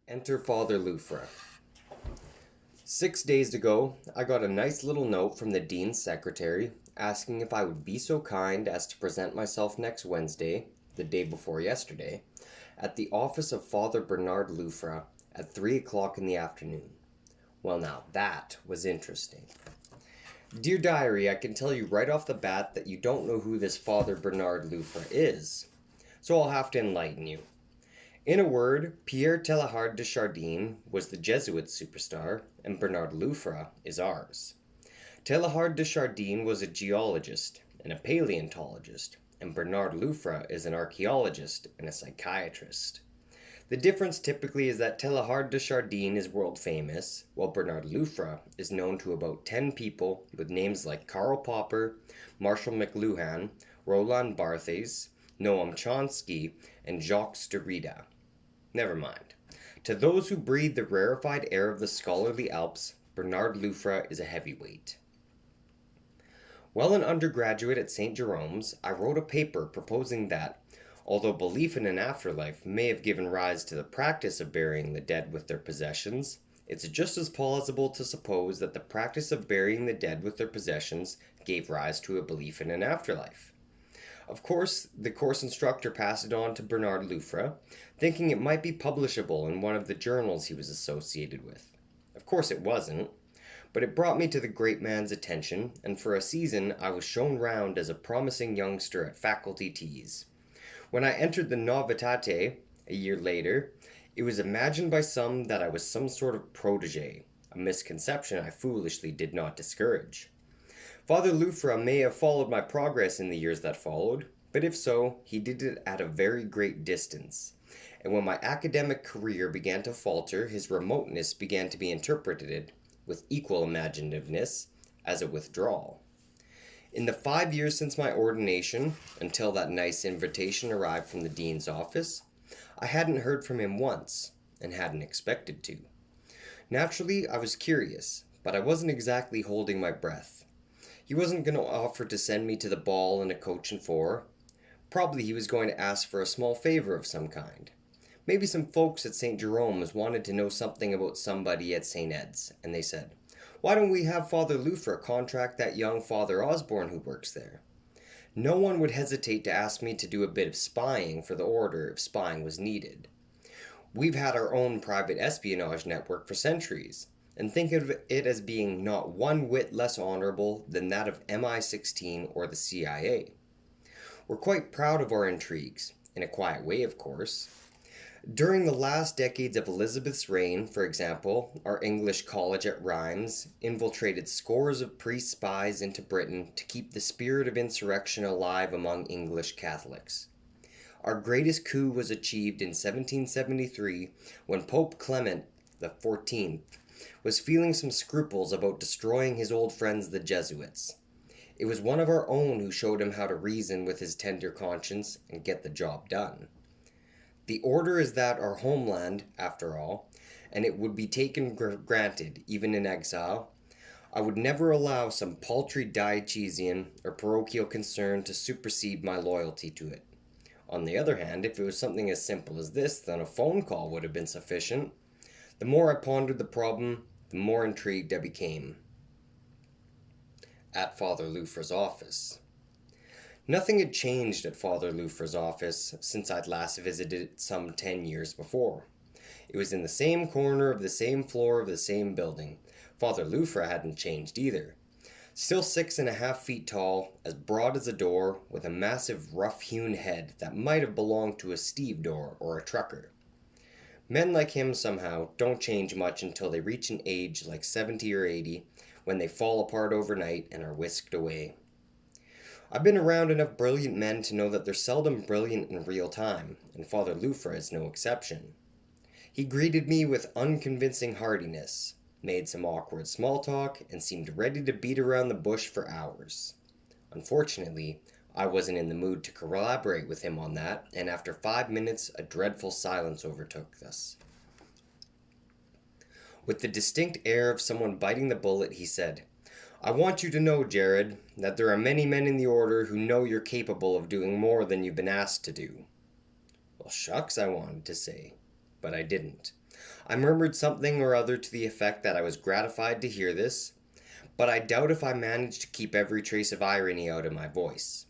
Enter Father Lufra. 6 days ago, I got a nice little note from the Dean's secretary asking if I would be so kind as to present myself next Wednesday, the day before yesterday, at the office of Father Bernard Lufra at 3 o'clock in the afternoon. Well, now that was interesting. Dear Diary, I can tell you right off the bat that you don't know who this Father Bernard Lufra is, so I'll have to enlighten you. In a word, Pierre Teilhard de Chardin was the Jesuit superstar, and Bernard Lufra is ours. Teilhard de Chardin was a geologist and a paleontologist, and Bernard Lufra is an archaeologist and a psychiatrist. The difference typically is that Teilhard de Chardin is world famous, while Bernard Lufra is known to about 10 people with names like Karl Popper, Marshall McLuhan, Roland Barthes, Noam Chomsky, and Jacques Derrida. Never mind. To those who breathe the rarefied air of the scholarly Alps, Bernard Lufra is a heavyweight. While an undergraduate at St. Jerome's, I wrote a paper proposing that, although belief in an afterlife may have given rise to the practice of burying the dead with their possessions, it's just as plausible to suppose that the practice of burying the dead with their possessions gave rise to a belief in an afterlife. Of course, the course instructor passed it on to Bernard Lufra, thinking it might be publishable in one of the journals he was associated with. Of course it wasn't, but it brought me to the great man's attention, and for a season I was shown round as a promising youngster at faculty teas. When I entered the Novitate, a year later, it was imagined by some that I was some sort of protege, a misconception I foolishly did not discourage. Father Lufra may have followed my progress in the years that followed, but if so, he did it at a very great distance. And when my academic career began to falter, his remoteness began to be interpreted, with equal imaginativeness, as a withdrawal. In the 5 years since my ordination, until that nice invitation arrived from the dean's office, I hadn't heard from him once, and hadn't expected to. Naturally, I was curious, but I wasn't exactly holding my breath. He wasn't going to offer to send me to the ball in a coach and four. Probably he was going to ask for a small favor of some kind. Maybe some folks at St. Jerome's wanted to know something about somebody at St. Ed's, and they said, "Why don't we have Father Lufra contract that young Father Osborne who works there?" No one would hesitate to ask me to do a bit of spying for the order if spying was needed. We've had our own private espionage network for centuries, and think of it as being not one whit less honorable than that of MI-16 or the CIA. We're quite proud of our intrigues, in a quiet way of course. During the last decades of Elizabeth's reign, for example, our English college at Rheims infiltrated scores of priest spies into Britain to keep the spirit of insurrection alive among English Catholics. Our greatest coup was achieved in 1773 when Pope Clement XIV was feeling some scruples about destroying his old friends the Jesuits. It was one of our own who showed him how to reason with his tender conscience and get the job done. The order is that our homeland, after all, and it would be taken granted, even in exile, I would never allow some paltry diocesan or parochial concern to supersede my loyalty to it. On the other hand, if it was something as simple as this, then a phone call would have been sufficient. The more I pondered the problem, the more intrigued I became. At Father Lufra's office. Nothing had changed at Father Lufra's office since I'd last visited it some 10 years before. It was in the same corner of the same floor of the same building. Father Lufra hadn't changed either. Still 6.5 feet tall, as broad as a door, with a massive rough-hewn head that might have belonged to a stevedore or a trucker. Men like him somehow don't change much until they reach an age like 70 or 80, when they fall apart overnight and are whisked away. I've been around enough brilliant men to know that they're seldom brilliant in real time, and Father Lufra is no exception. He greeted me with unconvincing heartiness, made some awkward small talk, and seemed ready to beat around the bush for hours. Unfortunately, I wasn't in the mood to collaborate with him on that, and after 5 minutes, a dreadful silence overtook us. With the distinct air of someone biting the bullet, he said, "I want you to know, Jared, that there are many men in the order who know you're capable of doing more than you've been asked to do." Well, shucks, I wanted to say, but I didn't. I murmured something or other to the effect that I was gratified to hear this, but I doubt if I managed to keep every trace of irony out of my voice.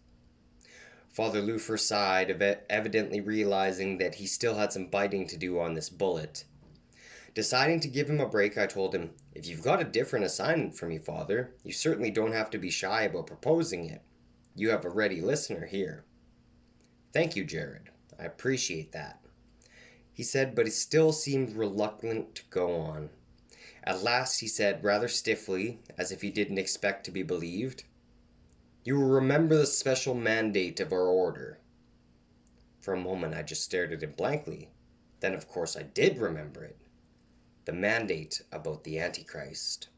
Father Lufer sighed, evidently realizing that he still had some biting to do on this bullet. Deciding to give him a break, I told him, "If you've got a different assignment for me, Father, you certainly don't have to be shy about proposing it. You have a ready listener here." "Thank you, Jared. I appreciate that," he said, but he still seemed reluctant to go on. At last he said, rather stiffly, as if he didn't expect to be believed, "You will remember the special mandate of our order." For a moment I just stared at him blankly. Then of course I did remember it. The mandate about the Antichrist.